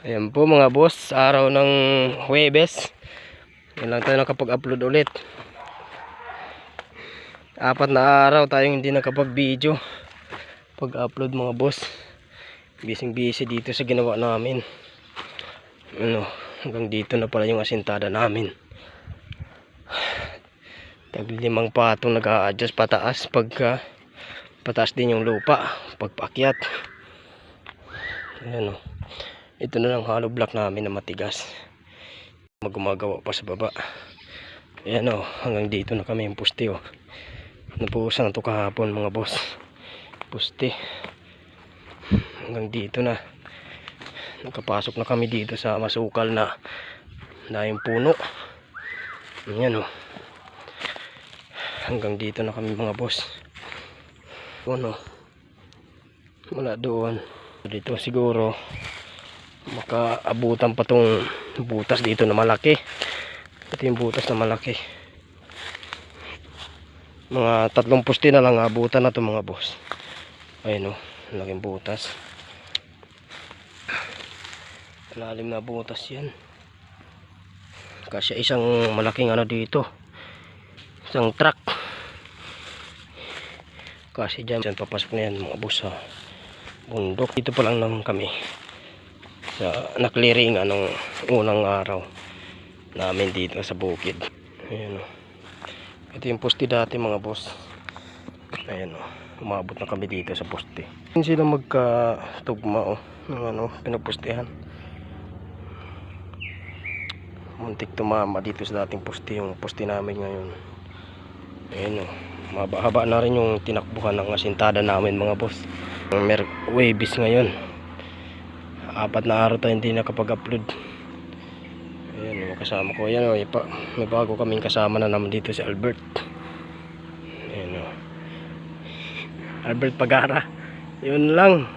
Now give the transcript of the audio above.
Ayan po mga boss, araw ng Huwebes. Ngayon lang tayo nakapag-upload ulit. 4 na araw tayong hindi nakapag-video. Pag-upload mga boss. Busy dito sa ginawa namin. Hanggang dito na pala yung asintada namin. Tag-5 patong nag-a-adjust pataas pagka pataas din yung lupa pagpaakyat. Ayan o. Ito na lang hollow block namin na matigas. Gumagawa pa sa baba. Ayan o, hanggang dito na kami yung puste o. Napuusan na ito kahapon mga boss. Puste. Hanggang dito na. Nakapasok na kami dito sa masukal na yung puno. Ayan o. Hanggang dito na kami mga boss. Ano? Wala doon. Dito siguro makaabutan pa tong butas dito na malaki. Ito yung butas na malaki. Mga 3 puste na lang abutan na to mga boss. Ayun o, laking butas. Lalim na butas yan. Kasi isang malaking dito. Isang truck. Kasi dyan papasok na yan mga boss sa bundok. Dito pa lang naman kami sa na-clearing anong unang araw namin dito sa bukid. Ayan o. Ito yung poste dati mga boss. Ayan o. Umabot na kami dito sa poste. Hindi sila magkatugma o. Ng pinapostehan. Muntik tumama dito sa dating poste. Yung poste namin ngayon. Ayan o. Mahaba na rin yung tinakbuhan ng asintada namin mga boss. Huwebes ngayon. 4 na araw tayo hindi nakapag-upload. Ayan yung kasama ko. Ayan o, may bago kaming kasama na naman dito si Albert. Ayan o, Albert Pagara. Yun lang.